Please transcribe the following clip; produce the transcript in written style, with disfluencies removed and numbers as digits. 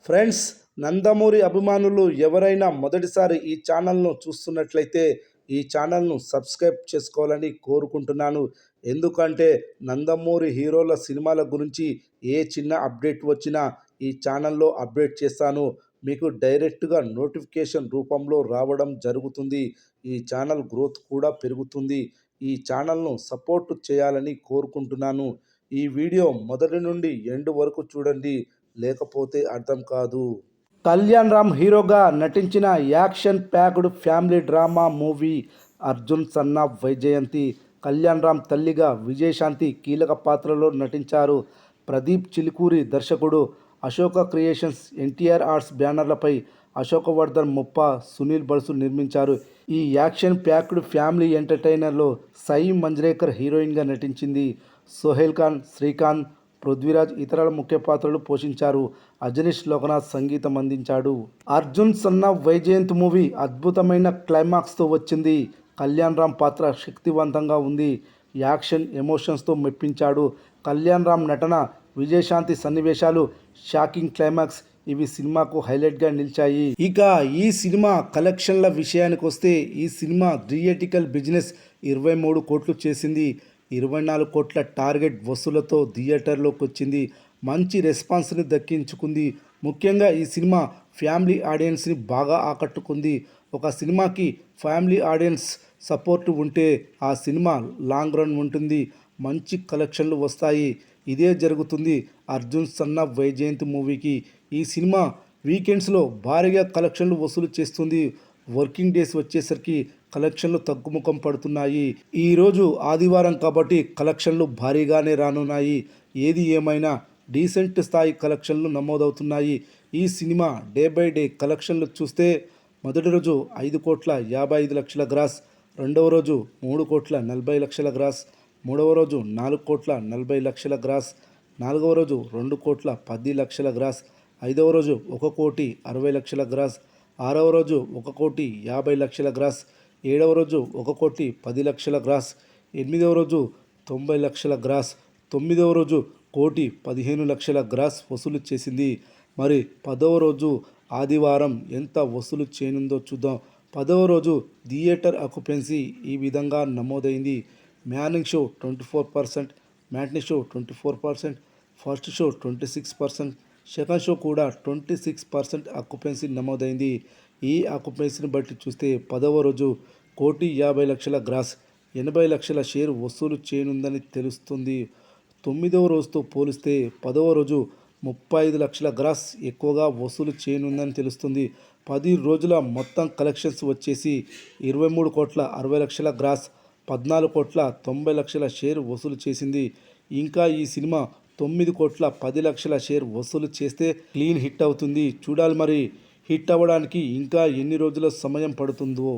Friends, Nandamuri అభిమానులు ఎవరైనా మొదటిసారి ఈ ఛానల్ను చూస్తున్నట్లయితే ఈ ఛానల్ను సబ్స్క్రైబ్ చేసుకోవాలని కోరుకుంటున్నాను. ఎందుకంటే నందమూరి హీరోల సినిమాల గురించి ఏ చిన్న అప్డేట్ వచ్చినా ఈ ఛానల్లో అప్డేట్ చేస్తాను. మీకు డైరెక్ట్గా నోటిఫికేషన్ రూపంలో రావడం జరుగుతుంది. ఈ ఛానల్ గ్రోత్ కూడా పెరుగుతుంది. ఈ ఛానల్ను సపోర్ట్ చేయాలని కోరుకుంటున్నాను. ఈ వీడియో మొదటి నుండి ఎండ్ వరకు చూడండి, లేకపోతే అర్థం కాదు. కళ్యాణ్ రామ్ హీరోగా నటించిన action packed family drama movie Arjun son of Vyjayanthi. Kalyan Ram తల్లిగా విజయశాంతి కీలక పాత్రలో నటించారు. ప్రదీప్ చిలుకూరి దర్శకుడు. అశోక క్రియేషన్స్, ఎన్టీఆర్ ఆర్ట్స్ బ్యానర్లపై అశోకవర్ధన్ ముప్ప, సునీల్ బల్సు నిర్మించారు. ఈ యాక్షన్ ప్యాక్డ్ ఫ్యామిలీ ఎంటర్టైనర్లో సాయి మంజ్రేకర్ హీరోయిన్గా నటించింది. సోహెల్ ఖాన్, శ్రీకాంత్, పృథ్వీరాజ్ ఇతర ముఖ్య పాత్రలు పోషించారు. అజనీష్ లోకనాథ్ సంగీతం అందించాడు. Arjun son of Baijayant movie అద్భుతమైన క్లైమాక్స్తో వచ్చింది. కళ్యాణ్ రామ్ పాత్ర శక్తివంతంగా ఉంది. యాక్షన్, ఎమోషన్స్తో మెప్పించాడు. కళ్యాణ్ రామ్ నటన, విజయశాంతి సన్నివేశాలు, షాకింగ్ క్లైమాక్స్ ఇవి సినిమాకు హైలైట్గా నిలిచాయి. ఇక ఈ సినిమా కలెక్షన్ల విషయానికి వస్తే ఈ సినిమా థియేట్రికల్ బిజినెస్ 23 కోట్లు చేసింది. 24 కోట్ల టార్గెట్ వసూలతో థియేటర్లోకి వచ్చింది. మంచి రెస్పాన్స్ని దక్కించుకుంది. ముఖ్యంగా ఈ సినిమా ఫ్యామిలీ ఆడియన్స్ని బాగా ఆకట్టుకుంది. ఒక సినిమాకి ఫ్యామిలీ ఆడియన్స్ సపోర్ట్ ఉంటే ఆ సినిమా లాంగ్ రన్ ఉంటుంది, మంచి కలెక్షన్లు వస్తాయి. ఇదే జరుగుతుంది అర్జున్ సన్ ఆఫ్ వైజయంత్ మూవీకి. ఈ సినిమా వీకెండ్స్లో భారీగా కలెక్షన్లు వసూలు చేస్తుంది. వర్కింగ్ డేస్ వచ్చేసరికి కలెక్షన్లు తగ్గుముఖం పడుతున్నాయి. ఈరోజు ఆదివారం కాబట్టి కలెక్షన్లు భారీగానే రానున్నాయి. ఏది ఏమైనా డీసెంట్ స్థాయి కలెక్షన్లు నమోదవుతున్నాయి. ఈ సినిమా డే బై డే కలెక్షన్లు చూస్తే మొదటి రోజు 5,55,00,000 గ్రాస్, రెండవ రోజు 3,40,00,000 గ్రాస్, మూడవ రోజు 4,40,00,000 గ్రాస్, నాలుగవ రోజు 2,10,00,000 గ్రాస్, ఐదవ రోజు 1,60,00,000 గ్రాస్, ఆరవ రోజు 1,50,00,000 గ్రాస్, ఏడవ రోజు 1,10,00,000 గ్రాస్, ఎనిమిదవ రోజు 90,00,000 గ్రాస్, తొమ్మిదవ రోజు 1,15,00,000 గ్రాస్ వసూలు చేసింది. మరి 10వ రోజు ఆదివారం ఎంత వసూలు చేయనుందో చూద్దాం. 10వ రోజు థియేటర్ ఆక్యుపెన్సీ ఈ విధంగా నమోదైంది. Morning show 24%, matinee show 24%, first show 26%, second show కూడా 26% ఆక్యుపెన్సీ నమోదైంది. ఈ ఆక్యుపెన్సీని బట్టి చూస్తే 10వ రోజు 1,50,00,000 గ్రాస్, 80,00,000 షేర్ వసూలు చేయనుందని తెలుస్తుంది. 9వ రోజుతో పోలిస్తే 10వ రోజు 35,00,000 గ్రాస్ ఎక్కువగా వసూలు చేయనుందని తెలుస్తుంది. 10 రోజుల మొత్తం కలెక్షన్స్ వచ్చేసి 23,60,00,000 గ్రాస్, 14,90,00,000 షేర్ వసూలు చేసింది. ఇంకా ఈ సినిమా 9,10,00,000 షేర్ వసూలు చేస్తే క్లీన్ హిట్ అవుతుంది. చూడాలి మరి హిట్ అవ్వడానికి ఇంకా ఎన్ని రోజుల సమయం పడుతుందో.